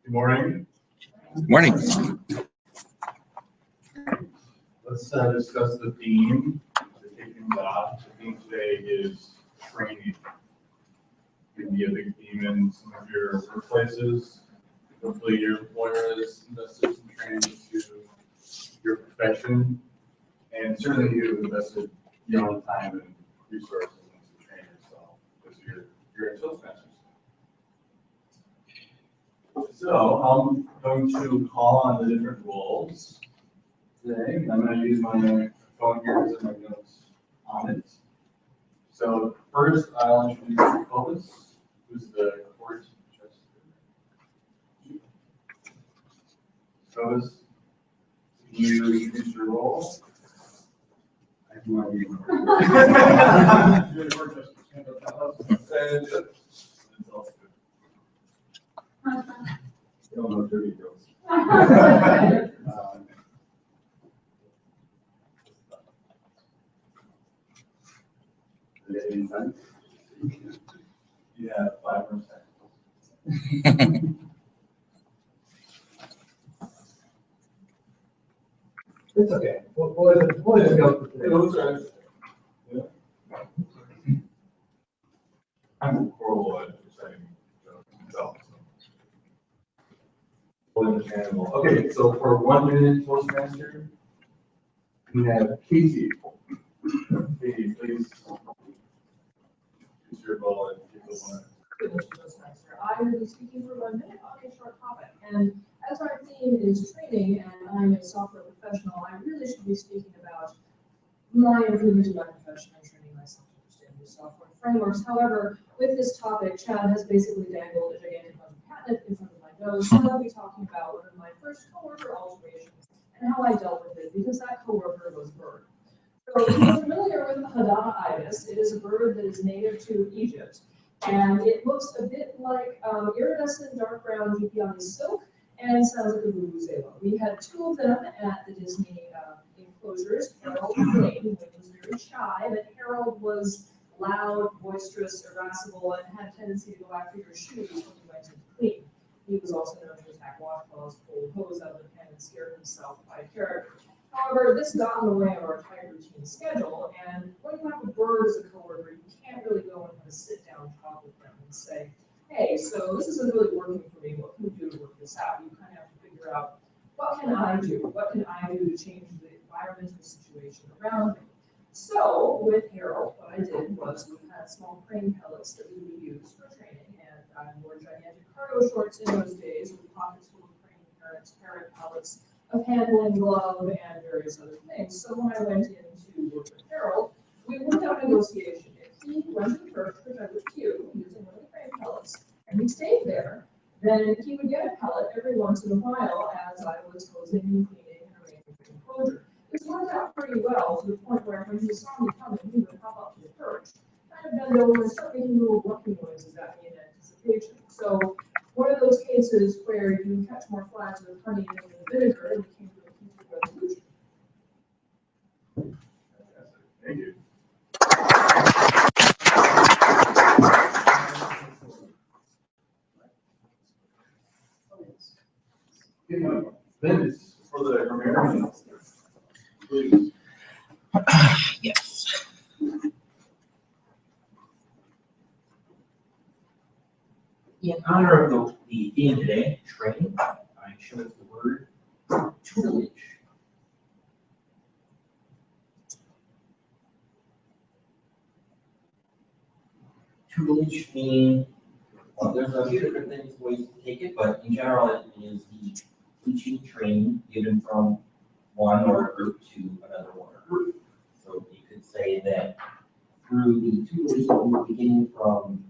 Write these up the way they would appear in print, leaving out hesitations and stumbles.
Good morning. Morning. Let's discuss the theme to kick things off. The theme today is training. It can be a big theme in some of your workplaces. Hopefully your employer has invested some training into your profession. And certainly you've invested your own time and resources into training yourself because you're a Toastmasters. So I'm going to call on the different roles today. I'm going to use my phone here as my notes on it. So first, I'll introduce Clovis, who's the court jester. Clovis, can you introduce your role? I have no idea. You're the court jester. Stand up now. Stand up. That's also good. Don't know dirty girls. Yeah, 5 more seconds. It's okay. We'll just go for today. Those are. Yeah. I'm horrible at reciting jokes myself. Fully understandable. Okay, so for 1 minute Toastmaster, we have Casey. Katie, please use your role and give the one. I will be speaking for 1 minute on a short topic. And as our theme is training, and I'm a software professional, I really should be speaking about my improvement in my profession and training myself to understand new software frameworks. However, with this topic, Chad has basically dangled a gigantic bunch of catnip in front of my nose. So I'll be talking about one of my first coworker alterations and how I dealt with it, because that coworker was Bird. So if you're familiar with Hadada ibis, it is a bird that is native to Egypt. And it looks a bit like iridescent dark brown Giuliani silk and sounds like a vuvuzela. We had 2 of them at the Disney enclosures. Harold and Blaine, which was very shy, but Harold was loud, boisterous, irascible, and had a tendency to go after your shoes when you went to clean. He was also known to attack washcloths, pull the hose out of the pen, and scare himself by character. However, this got in the way of our tight routine schedule, and when you have a bird as a coworker, you can't really go and have a sit-down talk with them and say, hey, so this isn't really working for me, what can we do to work this out? You kind of have to figure out, what can I do? What can I do to change the environmental situation around me? So, with Harold, what I did was we had small crane pellets that we would use for training, and I wore gigantic cargo shorts in those days with pockets full of crane parent pellets, of handling glove, and various other things. So when I went in to work with Harold, we worked out a negotiation. If he went to the church, which I would queue using one of the crane pellets, and he stayed there, then he would get a pellet every once in a while as I was hosing and cleaning and arranging the enclosure. This worked out pretty well to the point where when he saw me coming, he would hop up to the perch, kind of bend over and start making little grumpy noises at me in anticipation. So one of those cases where you catch more flies with honey than with vinegar, and you came to a peaceful resolution. Thank you. Minutes for the grammarian. Please. Yes. In honor of the theme today, training, I chose the word tutelage. Tutelage meaning, well, there's a few different ways to take it, but in general, it is the teaching training given from one order group to another order group. So you could say that through the tutelage that we're beginning from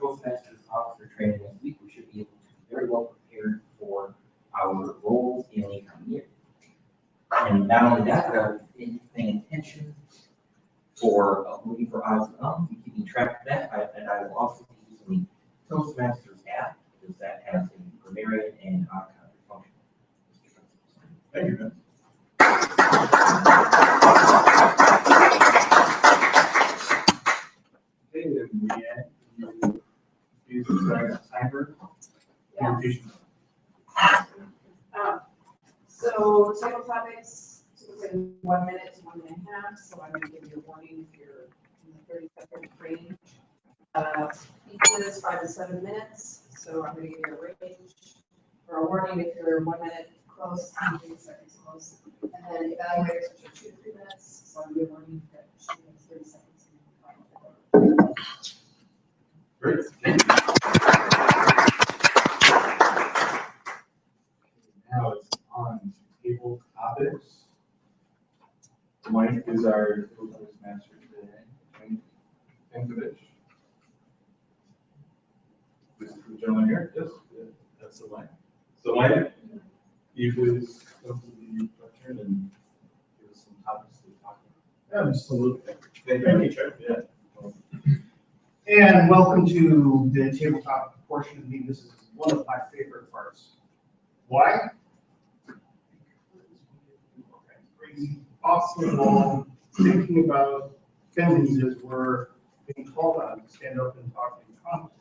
Toastmasters officer training next week, we should be able to be very well prepared for our roles in the coming year. And not only that, but I've been paying attention for looking for odds and ends and keeping track of that. And I will also be using the Toastmasters app, because that has a grammarian and odd counter function. Thank you, Vince. Okay, then Leanne, you use the timer. Yeah. So table topics, typically 1 minute to 1.5, so I'm gonna give you a warning if you're in the 30-second range. Speeches 5 to 7 minutes, so I'm gonna give you a range or a warning if you're 1 minute close, 30 seconds close. And then evaluators, which are 2 to 3 minutes, so I'm gonna give you a warning if you're 30 seconds. Great. Now it's on table topics. Mike is our master today. Tinkovich. This is the gentleman here. Yes, that's the line. So Mike, can you please come to the lectern and give us some topics to talk about? Absolutely. Thank you, Chuck. Yeah. And welcome to the tabletop portion of the meeting. This is one of my favorite parts. Why? Crazy, possible, thinking about things as we're being called on to stand up and talk in conference.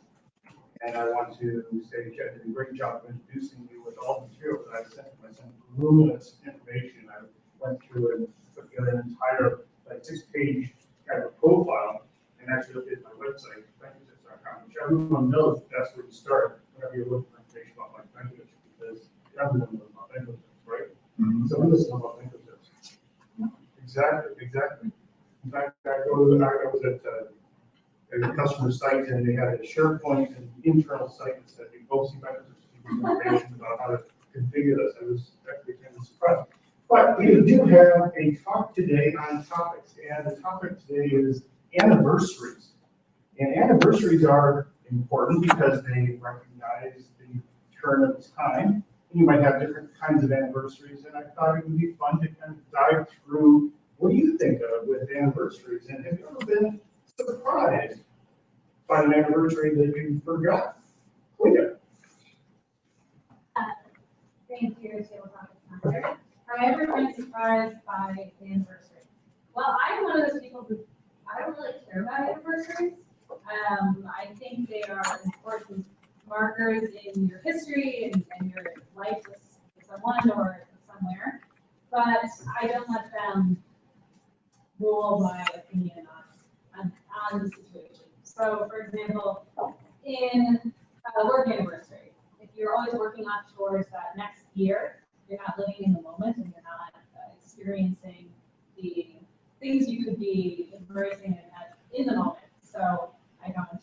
And I want to say, Jeff did a great job of introducing you with all the material that I sent him. I sent voluminous information. I went through and put together an entire, like, 6-page kind of profile and actually looked at my website, TechMasters.com, which everyone knows that's where you start whenever you're looking for information about my TechMasters, because everyone knows about TechMasters, right? So who doesn't know about TechMasters? Exactly. In fact, I was at a customer site and they had a SharePoint and internal site that said, you go see TechMasters, information about how to configure this. I was actually kind of surprised. But we do have a talk today on topics, and the topic today is anniversaries. And anniversaries are important because they recognize the turn of time. You might have different kinds of anniversaries, and I thought it would be fun to kind of dive through what do you think of with anniversaries, and have you ever been surprised by an anniversary that you forgot? Leah. Thank you, tabletop member. Have I ever been surprised by the anniversary? Well, I'm one of those people who I don't really care about anniversaries. I think they are important markers in your history and your life with someone or somewhere, but I don't let them rule my opinion on the situation. So, for example, in a work anniversary, if you're always working off towards that next year, you're not living in the moment and you're not experiencing the things you could be embracing in the moment. So I don't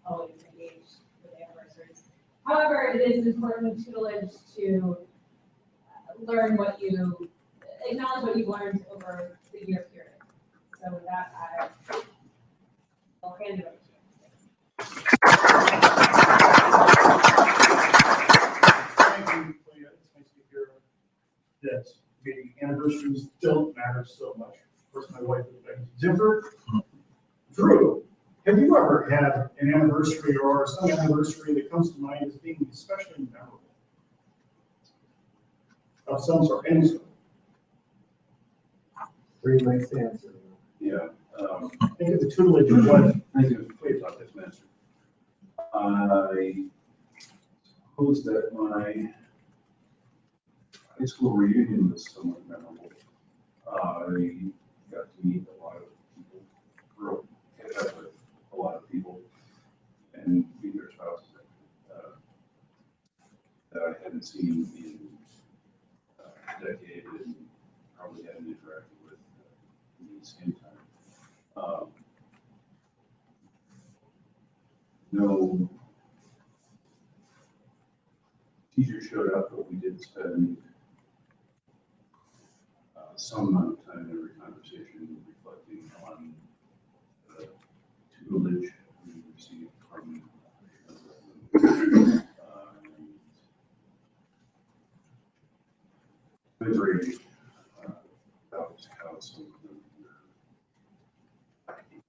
always engage with anniversaries. However, it is important tutelage to learn acknowledge what you've learned over the year period. So with that, I'll hand it over to you. Thank you, Leah. It's nice to hear that maybe anniversaries don't matter so much. Of course, my wife is different. Drew, have you ever had an anniversary or some anniversary that comes to mind as being especially memorable? Of some sort, any sort? Very nice answer. Yeah. Think of the tutelage of what. I think it was clear about this master. I suppose that my high school reunion was somewhat memorable. I got to meet a lot of people, grew up with a lot of people, and meet their spouses that I hadn't seen in a decade and probably hadn't interacted with in the same time. No teacher showed up, but we did spend some amount of time in every conversation reflecting on the tutelage we received from very about how some of them were lacking.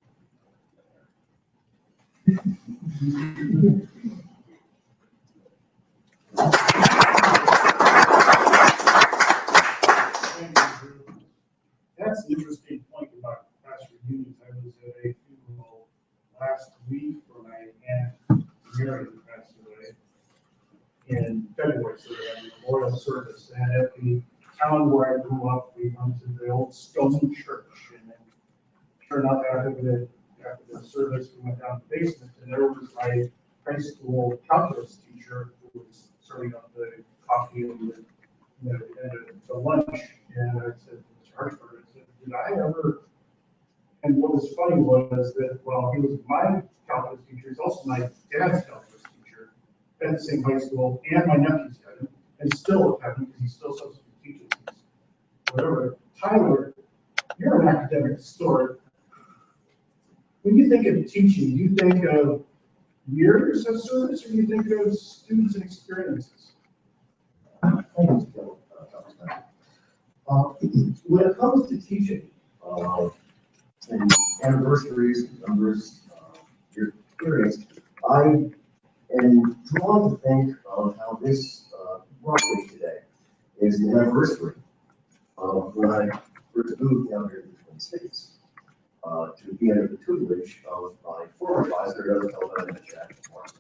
That's an interesting point about past reunions. I was at a funeral last week for my aunt Mary, who passed away in February, so they had a memorial service. And at the town where I grew up, we went to the old stone church, and then turned out after the service, we went down to the basement, and there was my high school calculus teacher who was serving up the coffee and the lunch, and I said, Mr. Hartford, I said, did I ever, and what was funny was that, well, he was my calculus teacher, he's also my dad's calculus teacher at the same high school, and my nephew's had him, and still have him, because he still substitute teaches, whatever. Tyler, you're an academic historian. When you think of teaching, do you think of years of service, or do you think of students and experiences? When it comes to teaching, and anniversaries, numbers, your experience, I am drawn to think of how this roughly today is the anniversary of when I first moved down here to the Twin Cities to be under the tutelage of my former advisor, another fellow by the name of Jack Mark.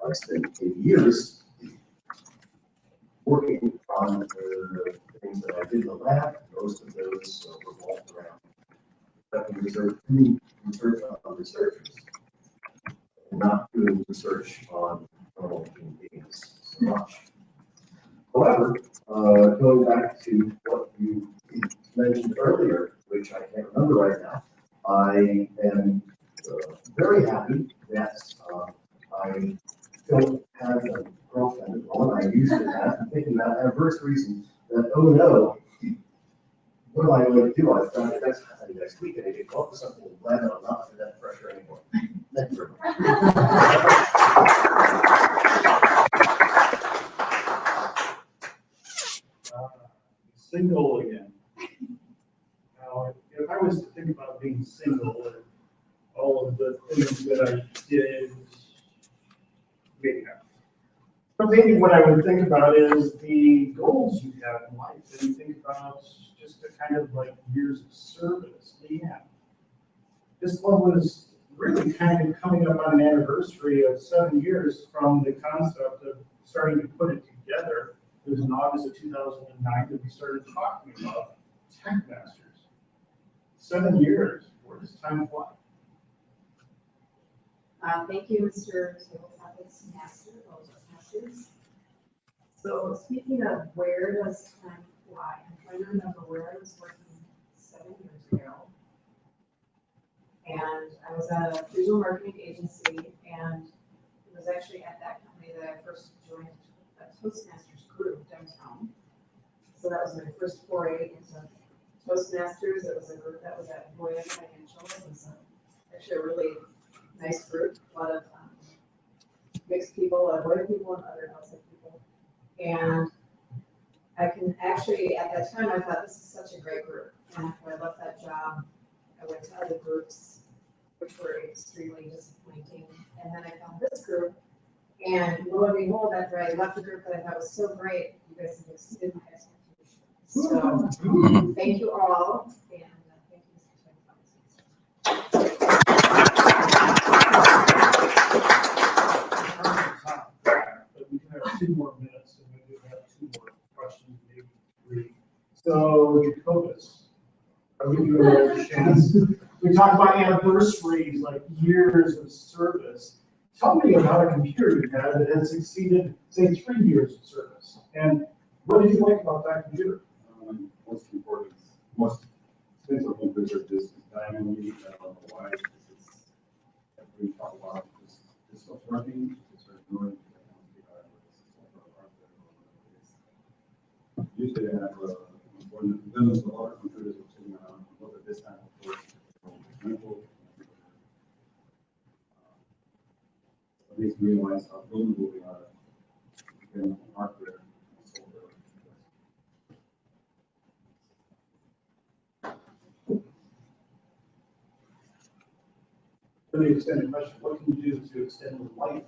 I spent 8 years working on the things that I did in the lab. Most of those revolved around conducting research, doing research on researchers, and not doing research on normal human beings so much. However, going back to what you mentioned earlier, which I can't remember right now, I am very happy that I don't have a girlfriend at the moment. I used to have. I'm thinking about anniversaries and that, oh no, what am I going to do? I've got the next happening next week, and I get caught with something. I'm glad that I'm not under that pressure anymore. Thank you very much. Single again. Now, if I was to think about being single and all of the things that I did, maybe not. But maybe what I would think about is the goals you have in life, and you think about just the kind of like years of service. Yeah. This one was really kind of coming up on an anniversary of 7 years from the concept of starting to put it together. It was in August of 2009 that we started talking about TechMasters. 7 years, where does time fly? Thank you, Mr. Tabletop's master, masters. So speaking of where does time fly, I'm trying to remember where I was working 7 years ago. And I was at a visual marketing agency, and it was actually at that company that I first joined a Toastmasters group downtown. So that was my first foray into Toastmasters. It was a group that was at Voya Financial. It was actually a really nice group, a lot of mixed people, a lot of white people and other outside people. And I can actually, at that time, I thought this is such a great group. And after I left that job, I went to other groups, which were extremely disappointing. And then I found this group. And lo and behold, after I left the group that I thought was so great, you guys have exceeded my expectations. So thank you all. And thank you, Mr. But we can have 2 more minutes, and we do have 2 more questions, maybe 3. So, Jacobus, I'll give you a chance. We talked about anniversaries, like years of service. Tell me about a computer you had that has exceeded, say, 3 years of service. And what did you like about that computer? Most important, most expensive computer is diamond, why we talk about this stuff working, it's very good. Usually I have when there's a lot of computers sitting around, look at this time of course. It makes me realize how vulnerable we are in hardware and software. Let me extend the question. What can you do to extend the life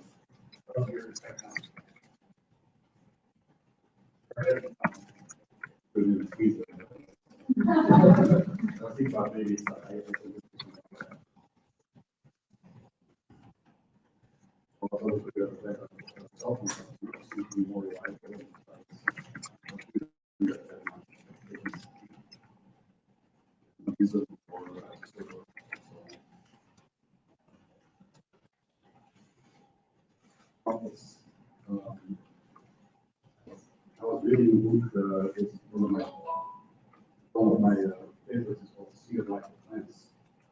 of your technology? I think about maybe more reliable. reading a book, is one of my favorites is called Sea of Life Plants.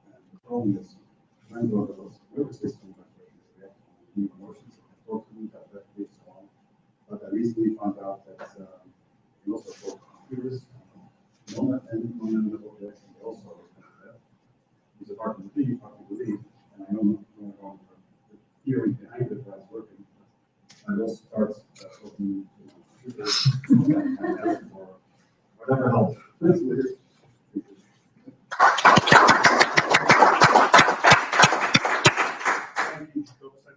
And the problem is, plants are the nervous system that react to new emotions, totally that takes long. But I recently found out that we also for computers, non-animal objects, and also is a part of the thing, part of the belief, and I don't know the theory behind it that's working. I will start talking to computers and ask for whatever help. That's weird. I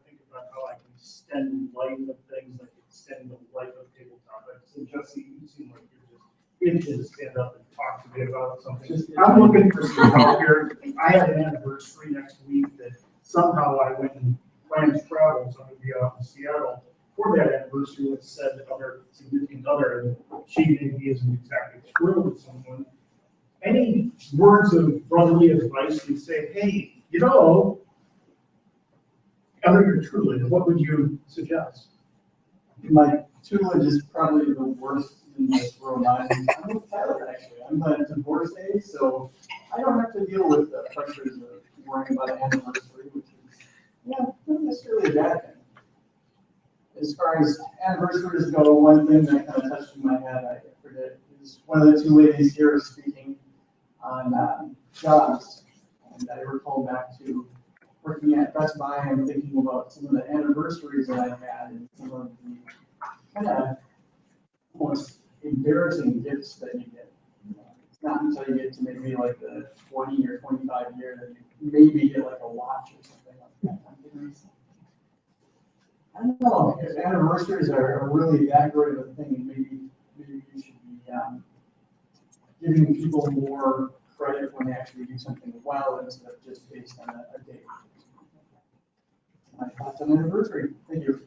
think about how I can extend life of things, like extend the life of tabletop. So Jesse, you seem like you're just itching to stand up and talk to me about something. I'm looking for some help here. I have an anniversary next week that somehow I went and planned travel, so I'm gonna be out in Seattle for that anniversary with said other significant other, and she maybe isn't exactly thrilled with someone. Any words of brotherly advice you'd say, hey, you know, under your tutelage, what would you suggest? My tutelage is probably the worst in this world. I'm with Tyler, actually. I'm a divorcee, so I don't have to deal with the pressures of worrying about an anniversary, which is, not necessarily a bad thing. As far as anniversaries go, one thing that kind of touched in my head, I forget, is one of the two ladies here speaking on jobs. And I recall back to working at Best Buy and thinking about some of the anniversaries that I had and some of the kind of almost embarrassing gifts that you get. It's not until you get to maybe like the 20 or 25 year that you maybe get like a watch or something like that. I don't know, if anniversaries are really that great of a thing, maybe you should be giving people more credit when they actually do something well instead of just based on a date. My thoughts on anniversary. Thank you.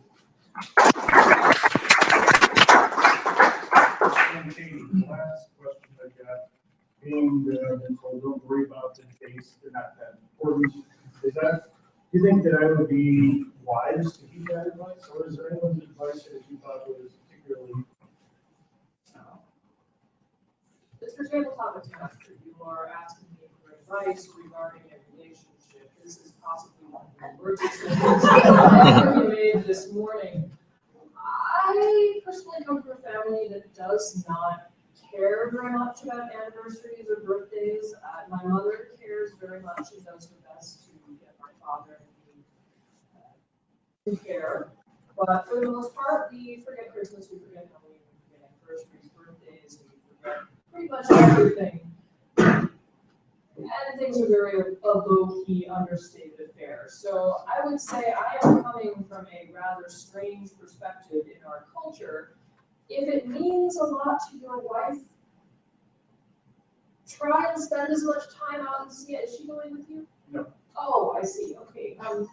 And Katie, the last question I got, being told, don't worry about the dates, they're not that important. Is that, do you think that I would be wise to heed that advice, or is there anyone's advice that you thought was particularly? Mr. Tabletop Master, you are asking me for advice regarding a relationship. This is possibly one of the worst decisions I made this morning. I personally come from a family that does not care very much about anniversaries or birthdays. My mother cares very much and does her best to get my father to care. But for the most part, we forget Christmas, we forget Halloween, we forget anniversaries, birthdays, we forget pretty much everything. And things are very a low-key, understated affair. So I would say I am coming from a rather strange perspective in our culture. If it means a lot to your wife, try and spend as much time out and see it. Is she going with you? No. Oh, I see, okay. Well,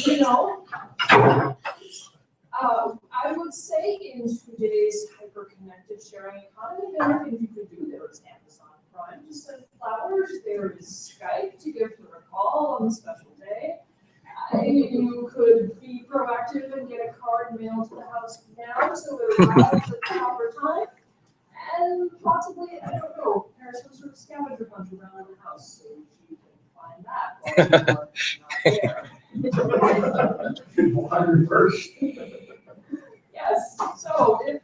you know, I would say in today's hyper-connected sharing economy, there are things you could do. There is Amazon Prime to send flowers. There is Skype to give her a call on a special day. You could be proactive and get a card mailed to the house now so it arrives at the proper time. And possibly, I don't know, there's some sort of scavenger hunt around the house so she can find that while you are not there. First. Yes, so if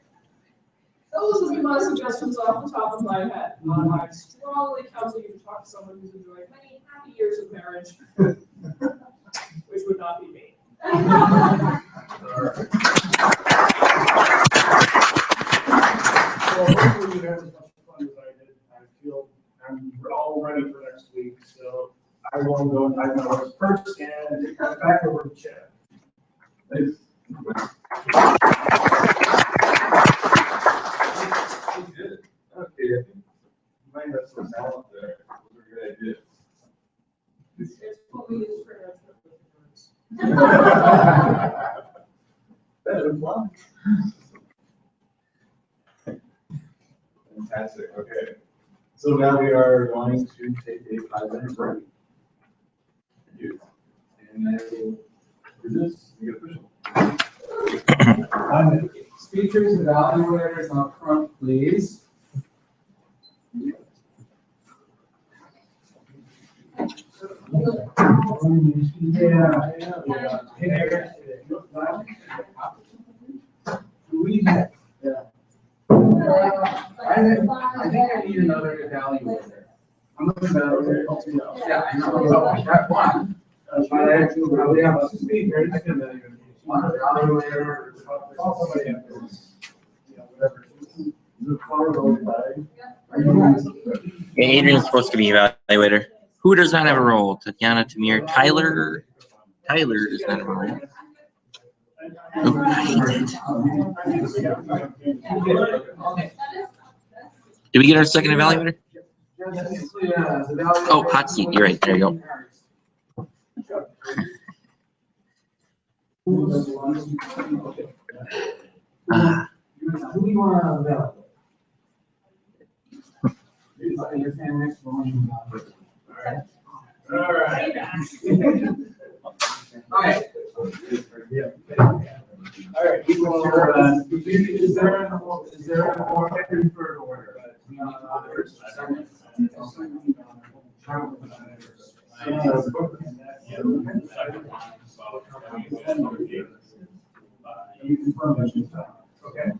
those would be my suggestions off the top of my head. I strongly counsel you to talk to someone who's enjoyed many happy years of marriage, which would not be me. Well, hopefully you have as much fun as I did. I feel I'm all ready for next week, so I will go and hide my horse first and take that back over to Chad. Thanks. You did it. Okay, I think you might have some talent there. Those are good ideas. It's what we use for our trip. Better luck. Fantastic, okay. So now we are going to take a 5-minute break. Thank you. And I will present this, you get official. Speakers, evaluators up front, please. I think I need another evaluator. I'm looking at it. Yeah, I know. I got one. But I actually probably have a speaker. I can one evaluator. Somebody else. Yeah, Adrian's supposed to be evaluator. Who does not have a role? Tatiana, Tamir, Tyler. Tyler does not have a role. Oh, I hate it. Did we get our second evaluator? Oh, hot seat. You're right. There you go. Who do you want to evaluate? Understand next one. All right. All right. All right. Is there a more preferred order? Okay.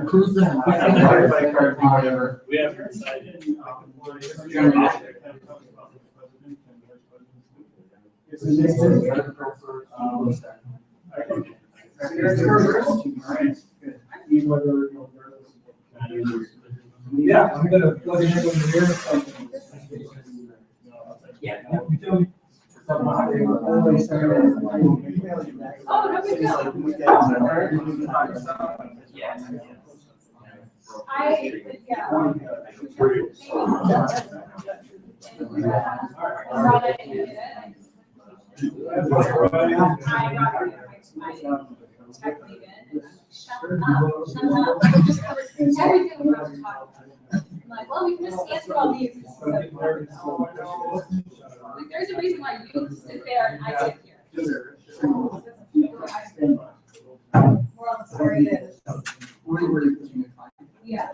Who's the? We have decided. Yeah, I'm gonna plug it in over here. Yeah. Oh, no big deal. Everything we have to talk about. I'm like, well, we can just answer all these. Like, there's a reason why you sit there and I sit here. We're on the story that. Yeah.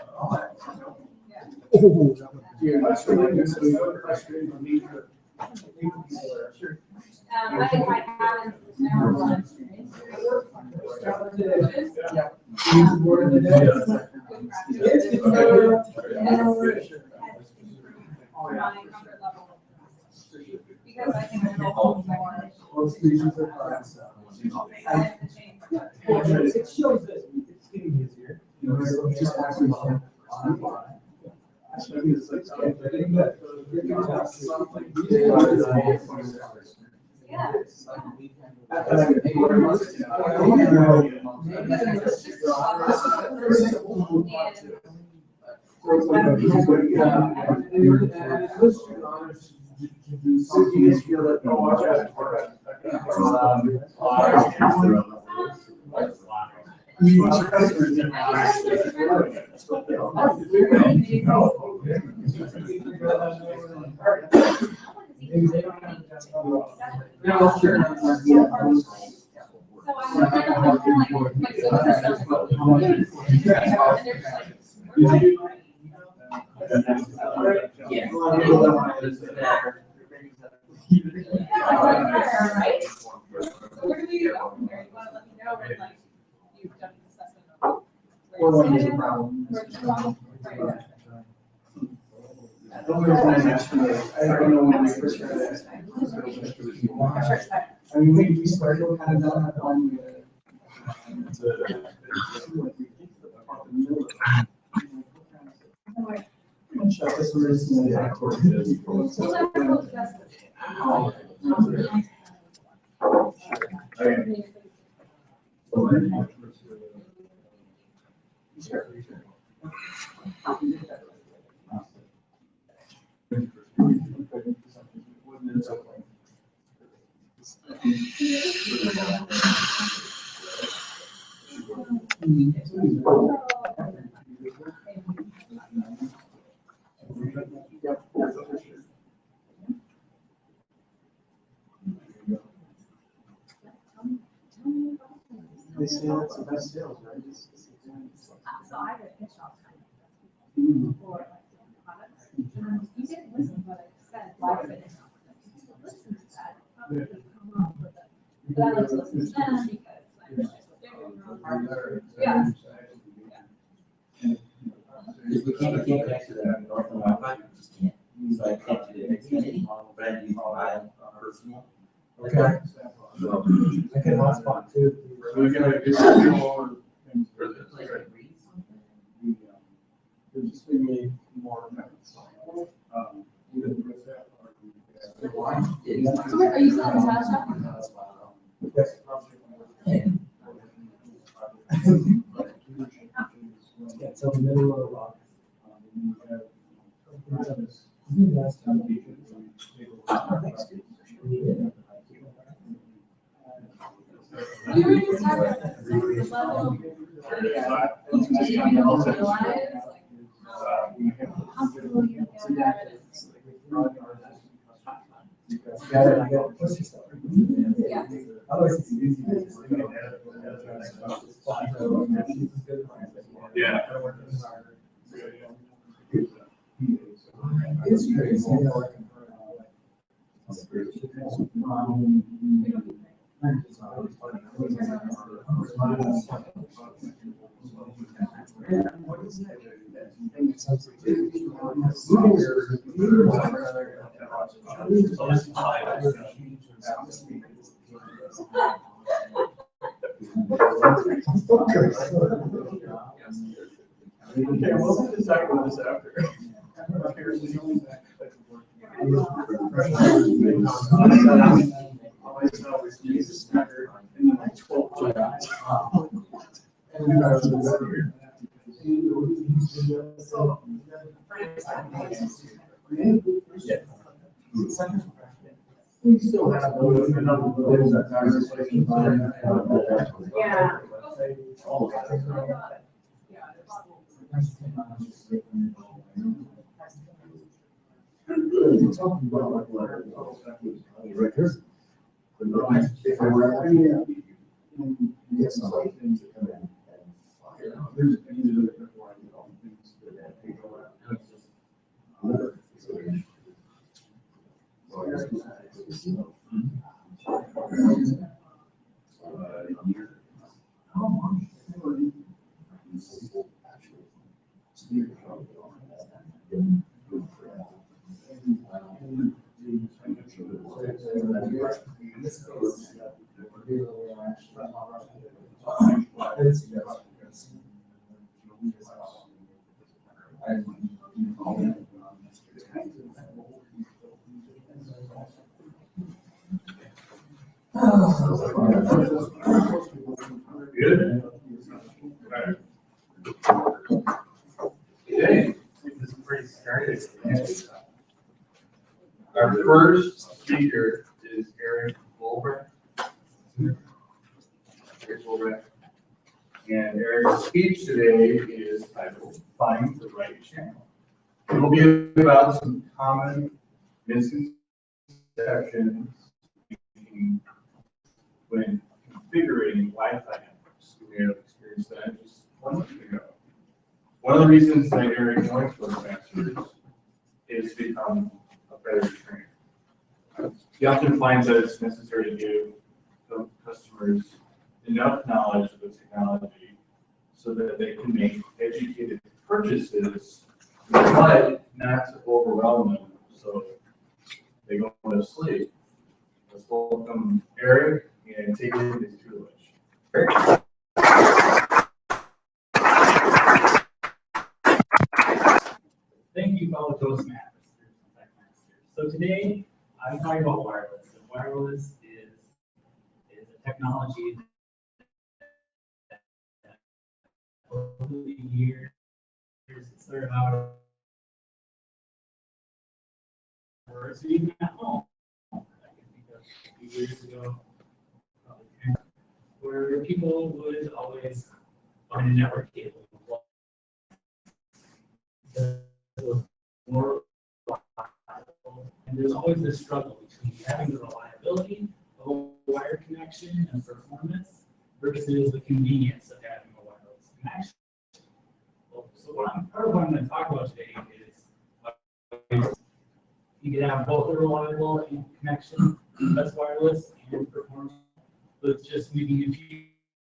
I haven't, I have a lot of experience. My comfort level. Because I think I'm more. It shows that it's getting easier. Just actually. I mean, we started kind of on Check this one. This one, yeah, of course it is. So that's what that's They say that's the best sales, right? So I did pitch all kinds of for like products. You didn't listen, but I said live fitness. Listen to that, probably come up with it. But I like to listen to them because I realize what they're doing wrong. Yeah. We can't connect to the North and Wi-Fi, we just can't. So I can't do the Xfinity, but I do my personal. Okay. So, I can hotspot too. We're gonna do some more things for this. Just give me more minutes. Either with that or. So wait, are you still in Tasha? Yes. Yeah, it's in the middle of, last time we did. You were just talking about the level of. You just kind of realize, like, how comfortable you get. Yeah. Otherwise, it's easy. Yeah. It's crazy. Okay, we'll have to talk about this after. We still have those, and there's that conversation. Yeah. Talking about like letter. Right here. But no, if I were, get some other things that come in and fire out. There's usually a couple of, things that take a while. Good. Okay, this is pretty scary. Our first speaker is Eric Wolbrecht. Eric Wolbrecht. And Eric's speech today is titled Find the Right Channel. It will be about some common misconceptions when configuring Wi-Fi networks. We have experienced that just 1 week ago. One of the reasons that Eric joined TechMasters is to become a better trainer. He often finds that it's necessary to give customers enough knowledge of the technology so that they can make educated purchases, but not to overwhelm them so they go to sleep. Let's welcome Eric and take it his tutelage. Eric. Thank you, fellow Toastmasters and TechMasters. So today, I'm talking about wireless. And wireless is a technology that over the years it started out so even at home. I can think of a few years ago, probably 10, where people would always find a network cable. More reliable. And there's always this struggle between having the reliability of a wire connection and performance versus the convenience of having a wireless connection. So part of what I'm going to talk about today is you can have both a reliable connection that's wireless and performance, with just making a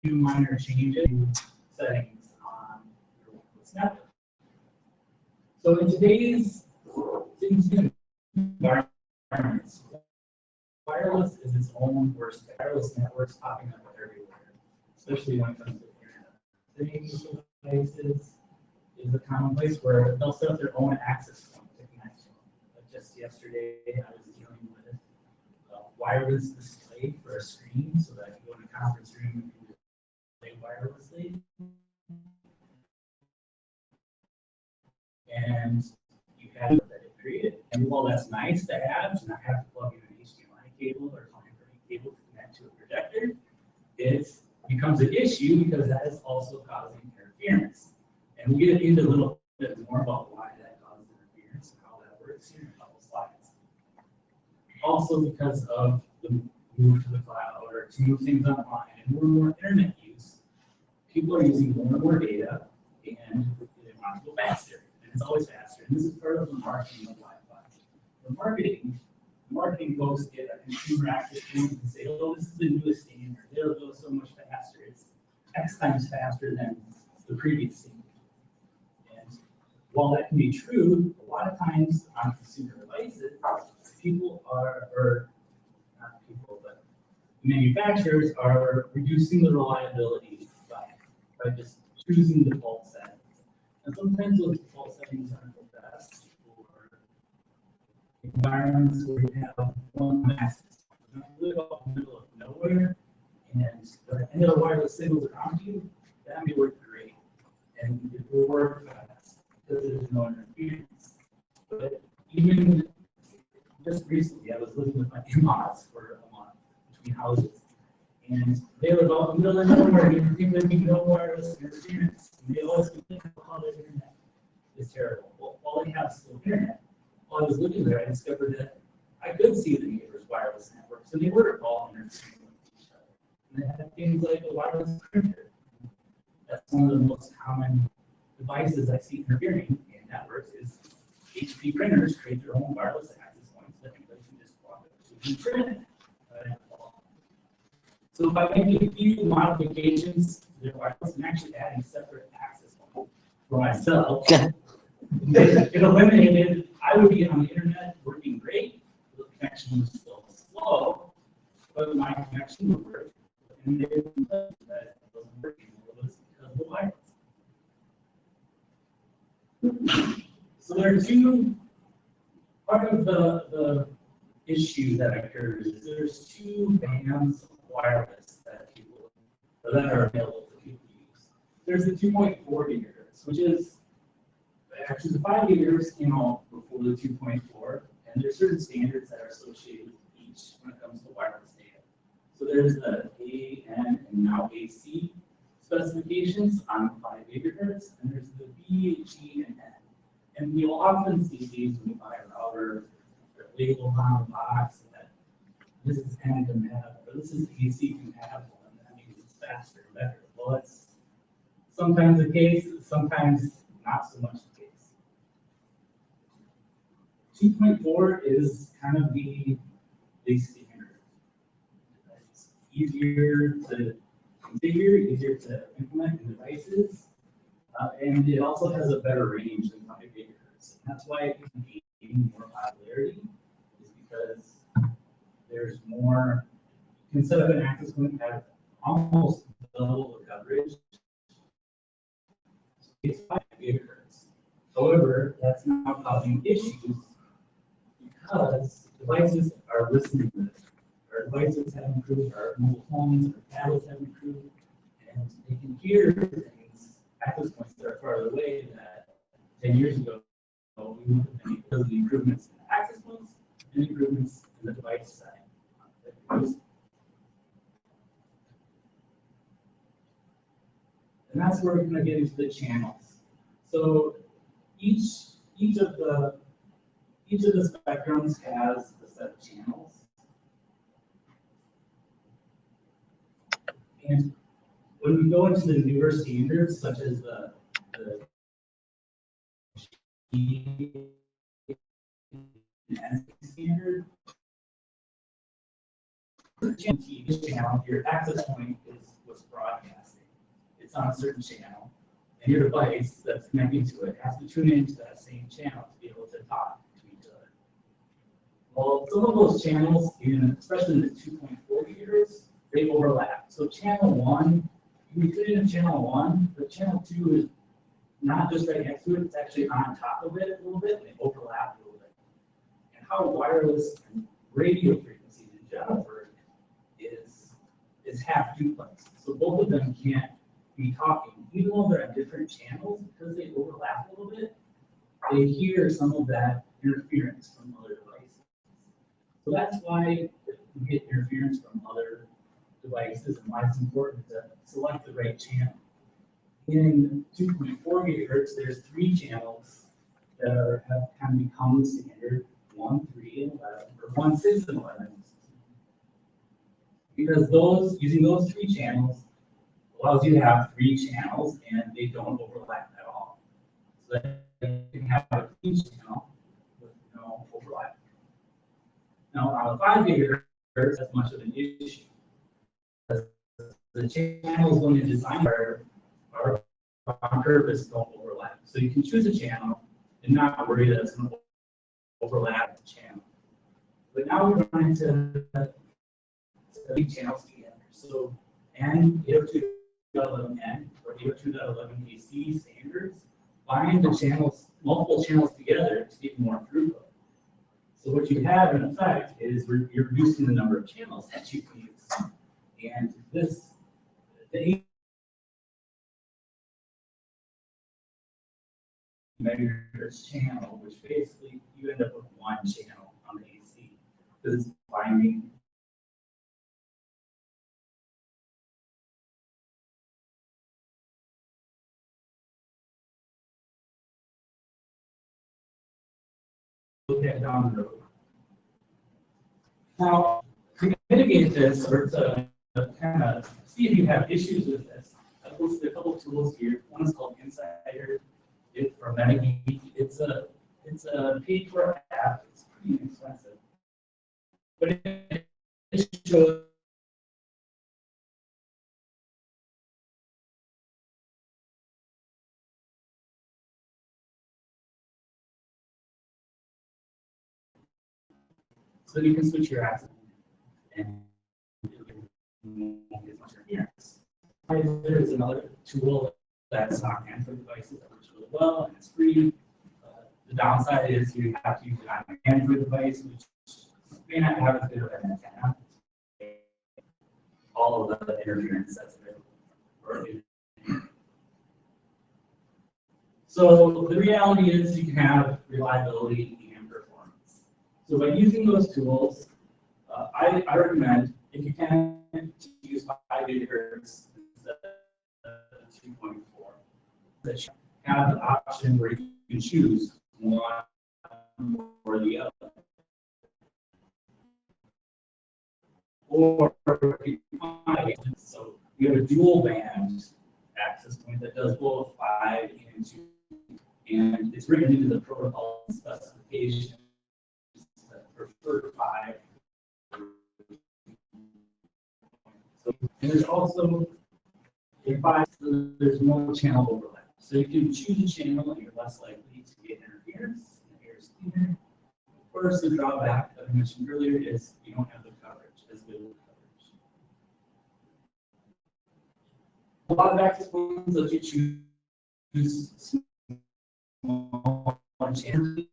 few minor changes in settings on your wireless network. So in today's environments, wireless is its own worst. Wireless networks popping up everywhere, especially when it comes to internet. Things, devices is a common place where they'll set up their own access point to connect to them. Like just yesterday, I was dealing with a wireless display for a screen so that you go in a conference room and you play wirelessly. And you have that it created. And while that's nice to have, to not have to plug in an HDMI cable or something cable to connect to a projector, it becomes an issue because that is also causing interference. And we'll get into a little bit more about why that causes interference and how that works here in a couple slides. Also because of the move to the cloud or to move things online and more internet use, people are using more and more data and they want to go faster. It's always faster, and this is part of the marketing of Wi-Fi. The marketing folks get a consumer access point and say, "Oh, this is the newest standard. It'll go so much faster. It's X times faster than the previous standard." And while that can be true, a lot of times on consumer devices, people are, or not people, but manufacturers are reducing the reliability by just choosing default settings. And sometimes those default settings aren't the best for environments where you have one access. You live out in the middle of nowhere, and any other wireless signals around you, that may work great. And it will work fast because there's no interference. But even just recently, I was living with my in-laws for a month between houses. And they live out in the middle of nowhere, and people have no wireless interference. And they always complain about how the internet is terrible. Well, while they have still internet, while I was living there, I discovered that I could see the neighbors' wireless networks, and they were all interfering with each other. And they had things like a wireless printer. That's one of the most common devices I see interfering in networks is HP printers create their own wireless access points that people can just walk up to and print. So by making a few modifications to their wireless and actually adding separate access points for myself, it eliminated, I would be on the internet working great, the connection was still slow, but my connection would work. And they would that it wasn't working, it was because of the wireless. So there are two, part of the issue that occurs is there's two bands of wireless that are available to people to use. There's the 2.4 gigahertz, which is actually the 5 gigahertz came out before the 2.4, and there's certain standards that are associated with each when it comes to wireless data. So there's the AN and now AC specifications on 5 gigahertz, and there's the B, G, and N. And you'll often see these when you buy a router, they're labeled on the box that this is N compatible, or this is AC compatible, and that means it's faster and better. Well, that's sometimes the case, sometimes not so much the case. 2.4 is kind of the standard. It's easier to configure, easier to implement in devices, and it also has a better range than 5 gigahertz. And that's why it can gain more popularity, is because there's more, you can set up an access point at almost double the coverage. It's 5 gigahertz. However, that's not causing issues because devices are listening to this. Our devices have improved, our mobile phones, our tablets have improved, and they can hear things, access points that are farther away that 10 years ago, we wouldn't have been able to do the improvements in the access points and improvements in the device side. And that's where we're going to get into the channels. So each of the spectrums has a set of channels. And when we go into the newer standards, such as the standard, TV channel, your access point is what's broadcasting. It's on a certain channel, and your device that's connecting to it has to tune into that same channel to be able to talk to each other. Well, some of those channels, especially in the 2.4 gigahertz, they overlap. So channel 1, you put in channel 1, but channel 2 is not just right next to it, it's actually on top of it a little bit, and they overlap a little bit. And how wireless and radio frequencies in general work is half duplex. So both of them can't be talking, even though they're on different channels, because they overlap a little bit, they hear some of that interference from other devices. So that's why we get interference from other devices and why it's important to select the right channel. In 2.4 gigahertz, there's 3 channels that have kind of become the standard, 1, 3, and 11, or 1, 6, and 11. Because using those 3 channels allows you to have 3 channels and they don't overlap at all. So that you can have a 3 channel with no overlap. Now on the 5 gigahertz, that's much of an issue. Because the channels when you design are on purpose don't overlap. So you can choose a channel and not worry that it's going to overlap the channel. But now we're going to 3 channels together. So N 802.11n or 802.11ac standards bind the channels, multiple channels together to get more throughput. So what you have in effect is you're reducing the number of channels that you can use. And the megahertz channel, which basically you end up with 1 channel on the AC because it's binding. Look at down the road. Now, to mitigate this or to kind of see if you have issues with this, I've listed a couple of tools here. One is called Insider. It's from Metageek. It's a paid-for app. It's pretty inexpensive, but it shows so you can switch your access and won't get much interference. There's another tool that's on Android devices that works really well and it's free. The downside is you have to use it on an Android device, which may not have as good of an antenna. All of the interference that's available. So the reality is you can have reliability and performance. So by using those tools, I recommend, if you can, to use 5 gigahertz instead of 2.4. That you have the option where you can choose one or the other. Or so you have a dual band access point that does both 5 and 2, and it's written into the protocol specifications that prefer 5. So, and there's also a 5, so there's no channel overlap. So you can choose a channel and you're less likely to get interference. Of course, the drawback that I mentioned earlier is you don't have the coverage, as good coverage. A lot of access points let you choose small channels.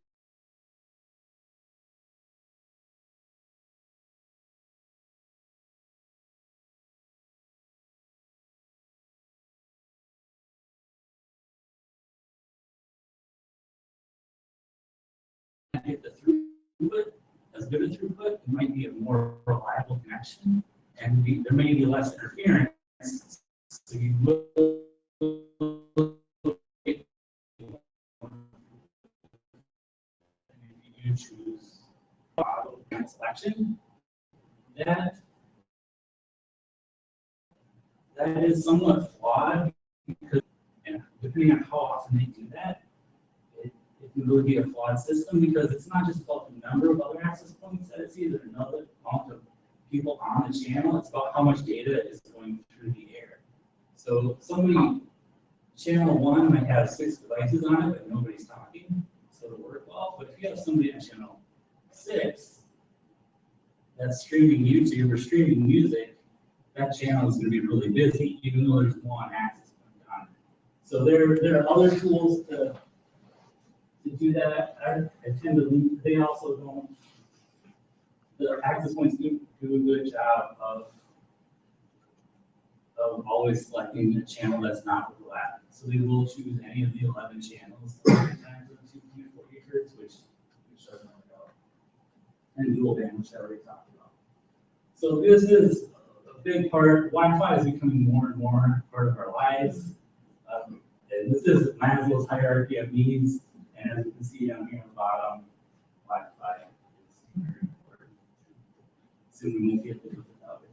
get the throughput, as good a throughput, it might be a more reliable connection, and there may be less interference. So you will you choose auto selection, that is somewhat flawed because, and depending on how often they do that, it can really be a flawed system because it's not just about the number of other access points that it sees, or another amount of people on the channel, it's about how much data is going through the air. So somebody, channel 1 might have 6 devices on it, but nobody's talking, so it'll work well. But if you have somebody on channel 6 that's streaming YouTube or streaming music, that channel is going to be really busy, even though there's one access point on it. So there are other tools to do that. I tend to leave, they also don't, the access points do a good job of always selecting a channel that's not overlapping. So they will choose any of the 11 channels times of 2.4 gigahertz, which doesn't work out. And dual band, which I already talked about. So this is a big part. Wi-Fi is becoming more and more part of our lives. And this is Maslow's hierarchy of needs. And as you can see down here on the bottom, Wi-Fi is very important. Soon we won't be able to do without it.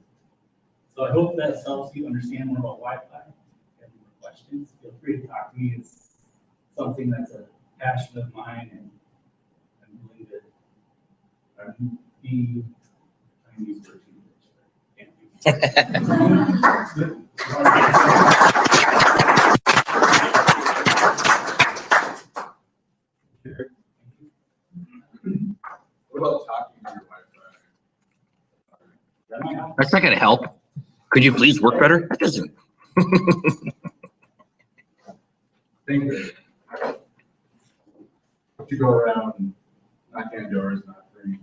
So I hope that helps you understand more about Wi-Fi. If you have more questions, feel free to talk to me. It's something that's a passion of mine, and I'm willing to be, I use for What about talking to your Wi-Fi? That's not gonna help. Could you please work better? That doesn't. Think of it. To go around knocking on doors, not free.